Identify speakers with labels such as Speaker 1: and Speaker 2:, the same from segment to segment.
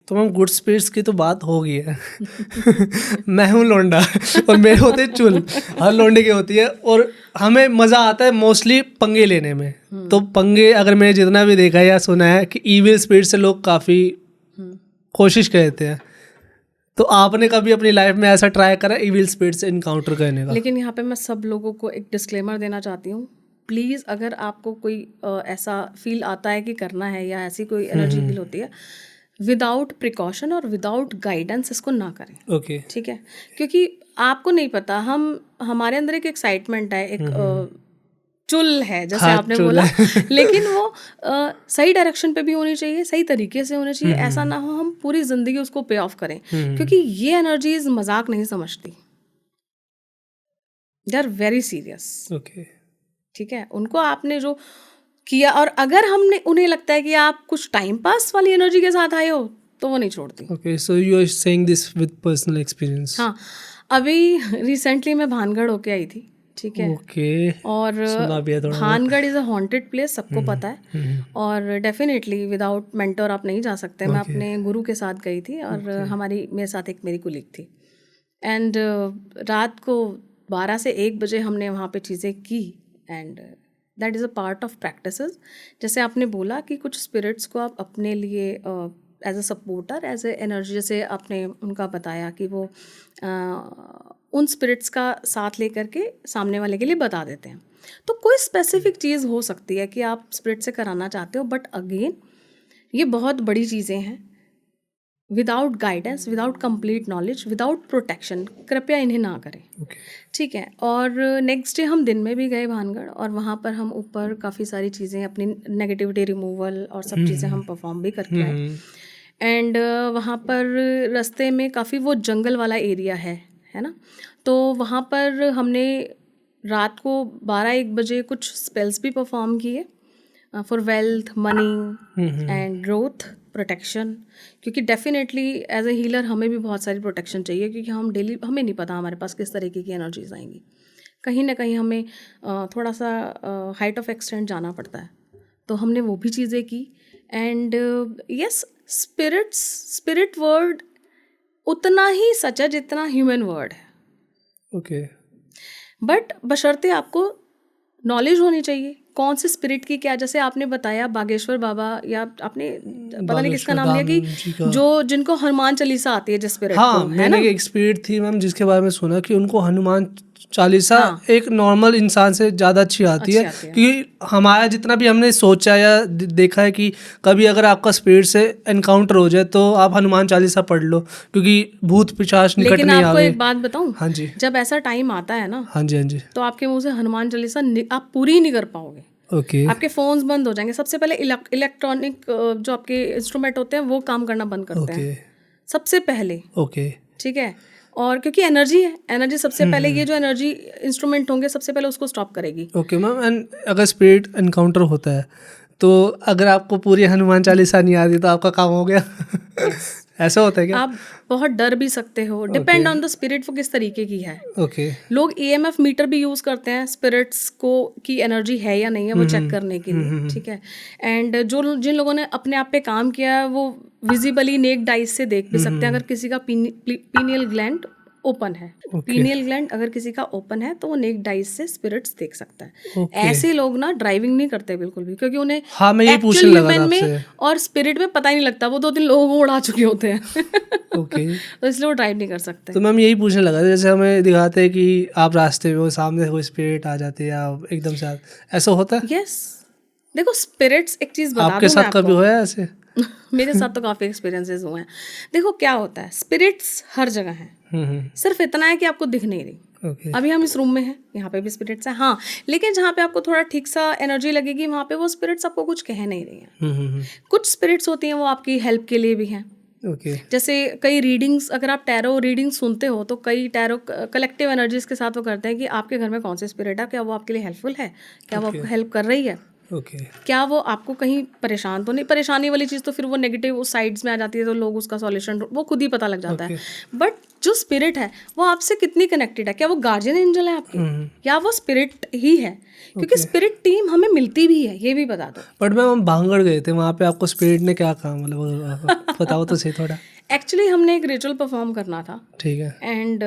Speaker 1: तो ma'am good spirits की तो बात हो गई है। मैं हूँ लौंडा और मेरे होते हैं चुल, हर लौंडे की होती है, और हमें मज़ा आता है मोस्टली पंगे लेने में। तो पंगे अगर मैंने जितना भी देखा है या सुना है कि ईविल स्पिरिट से लोग काफ़ी कोशिश करते हैं, तो आपने कभी अपनी लाइफ में ऐसा ट्राई करा ईविल स्पिरिट से इनकाउंटर करने का?
Speaker 2: लेकिन यहाँ पे मैं सब लोगों को एक डिस्क्लेमर देना चाहती हूँ, प्लीज़ अगर आपको कोई ऐसा फील आता है कि करना है या ऐसी कोई एनर्जी फील होती है, विदाउट प्रिकॉशन और विदाउट गाइडेंस इसको ना करें।
Speaker 1: ओके।
Speaker 2: ठीक है, क्योंकि आपको नहीं पता, हमारे अंदर एक एक्साइटमेंट है, एक चुल है जैसे
Speaker 1: हाँ,
Speaker 2: आपने
Speaker 1: चुल
Speaker 2: बोला,
Speaker 1: है।
Speaker 2: लेकिन वो सही डायरेक्शन पे भी होनी चाहिए, सही तरीके से होनी चाहिए। ऐसा ना हो हम पूरी जिंदगी उसको पे ऑफ करें, क्योंकि ये एनर्जीज मजाक नहीं समझती, they are very serious.
Speaker 1: Okay.
Speaker 2: ठीक है, उनको आपने जो किया, और अगर हमने उन्हें लगता है कि आप कुछ टाइम पास वाली एनर्जी के साथ आए हो, तो वो नहीं छोड़ती।
Speaker 1: Okay, so you are saying this with personal experience?
Speaker 2: हाँ, अभी रिसेंटली मैं भानगढ़ होके आई थी। ठीक है,
Speaker 1: ओके।
Speaker 2: और
Speaker 1: सुना भी है थोड़ा बहुत।
Speaker 2: Bhangarh is a haunted place, सबको पता है, और डेफिनेटली विदाउट मेंटर आप नहीं जा सकते। मैं अपने गुरु के साथ गई थी, और मेरे साथ एक मेरी कुलीग थी, एंड रात को 12 से 1 बजे हमने वहाँ पे चीज़ें की, and that is a part of practices. जैसे आपने बोला कि कुछ स्पिरिट्स को आप अपने लिए as a supporter, as a energy, जैसे आपने उनका बताया कि वो उन स्पिरिट्स का साथ लेकर के सामने वाले के लिए बता देते हैं। तो कोई स्पेसिफिक चीज़ हो सकती है कि आप स्पिरिट से कराना चाहते हो, बट अगेन ये बहुत बड़ी चीज़ें हैं। Without guidance, without complete knowledge, without protection कृपया इन्हें ना करें। ठीक है, और नेक्स्ट डे हम दिन में भी गए भानगढ़, और वहाँ पर हम ऊपर काफ़ी सारी चीज़ें, अपनी नेगेटिविटी रिमूवल और सब चीज़ें हम परफॉर्म भी करके आए। एंड वहाँ पर रास्ते में काफ़ी वो जंगल वाला एरिया है ना, तो वहाँ पर हमने रात को 12-1 बजे कुछ स्पेल्स भी परफॉर्म किए for wealth, money and growth, protection, क्योंकि डेफिनेटली एज ए हीलर हमें भी बहुत सारी प्रोटेक्शन चाहिए, क्योंकि हम डेली, हमें नहीं पता हमारे पास किस तरीके की एनर्जीज आएंगी। कहीं ना कहीं हमें थोड़ा सा हाइट ऑफ एक्सटेंट जाना पड़ता है, तो हमने वो भी चीज़ें की। एंड यस, स्पिरिट वर्ड उतना ही सच है जितना ह्यूमन वर्ड है।
Speaker 1: ओके।
Speaker 2: बट बशर्ते आपको नॉलेज होनी चाहिए कौन से स्पिरिट की क्या। जैसे आपने बताया बागेश्वर बाबा, या आपने पता नहीं किसका नाम लिया, कि जो जिनको हनुमान चालीसा आती है जिस स्पिरिट
Speaker 1: हाँ,
Speaker 2: को, है
Speaker 1: मैंने
Speaker 2: ना।
Speaker 1: एक स्पिरिट थी मैम जिसके बारे में सुना कि उनको हनुमान चालीसा एक नॉर्मल इंसान से ज़्यादा अच्छी आती है, क्योंकि हमारा जितना भी हमने सोचा या देखा है कि कभी अगर आपका स्पिरिट से एनकाउंटर हो जाए तो आप हनुमान चालीसा पढ़ लो, क्योंकि भूत पिशाच निकट
Speaker 2: लेकिन
Speaker 1: नहीं
Speaker 2: आपको
Speaker 1: आवे।
Speaker 2: एक बात बताऊं,
Speaker 1: हाँ जी।
Speaker 2: जब ऐसा टाइम आता है ना,
Speaker 1: हाँ जी, हाँ जी।
Speaker 2: तो आपके मुंह से हनुमान चालीसा आप पूरी ही नहीं कर पाओगे।
Speaker 1: ओके।
Speaker 2: आपके फोन्स बंद हो जाएंगे। सबसे पहले इलेक्ट्रॉनिक जो आपके इंस्ट्रूमेंट होते हैं वो काम करना बंद करते हैं सबसे पहले।
Speaker 1: ओके।
Speaker 2: ठीक है, और क्योंकि एनर्जी है, एनर्जी सबसे पहले, ये जो एनर्जी इंस्ट्रूमेंट होंगे सबसे पहले उसको स्टॉप करेगी।
Speaker 1: ओके मैम, एंड अगर स्पिरिट एनकाउंटर होता है तो अगर आपको पूरी हनुमान चालीसा नहीं आती तो आपका काम हो गया?
Speaker 2: Yes.
Speaker 1: ऐसा होता है क्या?
Speaker 2: आप बहुत डर भी सकते हो, डिपेंड ऑन द स्पिरिट वो किस तरीके की है।
Speaker 1: ओके।
Speaker 2: लोग EMF मीटर भी यूज़ करते हैं स्पिरिट्स को की एनर्जी है या नहीं है वो चेक करने के लिए। ठीक है, एंड जिन लोगों ने अपने आप पे काम किया है वो विजिबली नेक्ड आइज से देख भी सकते हैं। अगर किसी का पीनियल ग्लैंड ओपन है, पीनियल ग्लैंड अगर किसी का ओपन है तो वो नेक्ड आइज से स्पिरिट्स देख सकता है। ऐसे लोग ना ड्राइविंग नहीं करते बिल्कुल भी, क्योंकि उन्हें एक्चुअल ह्यूमन में और स्पिरिट में पता ही नहीं लगता, वो 2-3 लोगों को उड़ा चुके होते हैं।
Speaker 1: ओके।
Speaker 2: तो इसलिए वो ड्राइव नहीं कर सकते।
Speaker 1: तो मैम यही पूछने लगा, जैसे हमें दिखाते हैं कि आप रास्ते में हो, सामने से कोई स्पिरिट आ जाती है या एकदम से ऐसा होता है?
Speaker 2: यस, देखो स्पिरिट्स, एक चीज़ बता दूं
Speaker 1: आपके साथ कभी हुआ है ऐसे?
Speaker 2: मेरे साथ तो काफ़ी एक्सपीरियंसेस हुए हैं। देखो क्या होता है, स्पिरिट्स हर जगह हैं, सिर्फ इतना है कि आपको दिख नहीं रही। अभी हम इस रूम में हैं, यहाँ पे भी स्पिरिट्स हैं, हाँ, लेकिन जहाँ पे आपको थोड़ा ठीक सा एनर्जी लगेगी वहाँ पे वो स्पिरिट्स आपको कुछ कह नहीं रही हैं। कुछ स्पिरिट्स होती हैं वो आपकी हेल्प के लिए भी हैं। जैसे कई रीडिंग्स, अगर आप टैरो रीडिंग सुनते हो तो कई टैरो कलेक्टिव एनर्जीज के साथ वो करते हैं कि आपके घर में कौन से स्पिरिट है, क्या वो आपके लिए हेल्पफुल है, क्या वो आपको हेल्प कर रही है, क्या वो आपको कहीं परेशान तो नहीं। परेशानी वाली चीज़ तो फिर वो नेगेटिव साइड्स में आ जाती है, तो लोग उसका सॉल्यूशन वो खुद ही पता लग जाता है। बट जो स्पिरिट है वो आपसे कितनी कनेक्टेड है, क्या वो गार्जियन एंजल है आपके, या वो स्पिरिट ही है, क्योंकि स्पिरिट टीम हमें मिलती भी है, ये भी बता दो।
Speaker 1: बट मैम हम भांगड़ गए थे, वहाँ पे आपको स्पिरिट ने क्या कहा, मतलब बताओ तो सही थोड़ा।
Speaker 2: एक्चुअली हमने एक रिचुअल परफॉर्म करना था
Speaker 1: ठीक है।
Speaker 2: एंड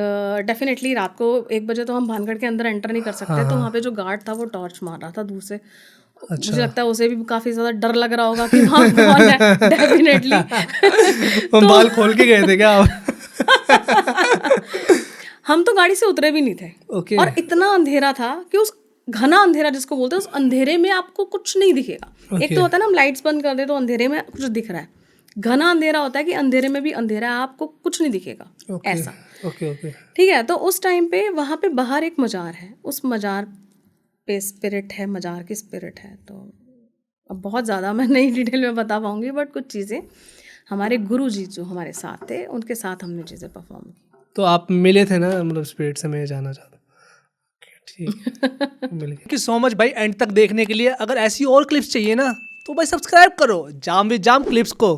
Speaker 2: डेफिनेटली रात को 1 बजे तो हम भानगढ़ के अंदर एंटर नहीं कर सकते, तो वहाँ पे जो गार्ड था वो टॉर्च मार रहा था दूर से। मुझे लगता है उसे भी काफी ज्यादा डर लग रहा होगा कि वहाँ कौन है। डेफिनेटली
Speaker 1: हम बाल खोल के गए थे क्या आप?
Speaker 2: हम तो गाड़ी से उतरे भी नहीं थे।
Speaker 1: ओके।
Speaker 2: और इतना अंधेरा था कि उस घना अंधेरा जिसको बोलते हैं, उस अंधेरे में आपको कुछ नहीं दिखेगा। एक तो होता है ना हम लाइट्स बंद कर दे तो अंधेरे में कुछ दिख रहा है, घना अंधेरा होता है कि अंधेरे में भी अंधेरा है, आपको कुछ नहीं दिखेगा। ऐसा।
Speaker 1: Okay okay.
Speaker 2: ठीक है, तो उस टाइम पे वहाँ पे बाहर एक मजार है, उस मजार पे स्पिरिट है, मजार की स्पिरिट है। तो अब बहुत ज़्यादा मैं नहीं डिटेल में बता पाऊंगी, बट कुछ चीज़ें हमारे गुरुजी जो हमारे साथ थे उनके साथ हमने चीज़ें परफॉर्म की।
Speaker 1: तो आप मिले थे ना, मतलब स्पिरिट से मैं जानना चाहता हूँ। ठीक, मिल गए। थैंक यू सो मच भाई एंड तक देखने के लिए। अगर ऐसी और क्लिप्स चाहिए ना तो भाई सब्सक्राइब करो जाम विद जाम क्लिप्स को।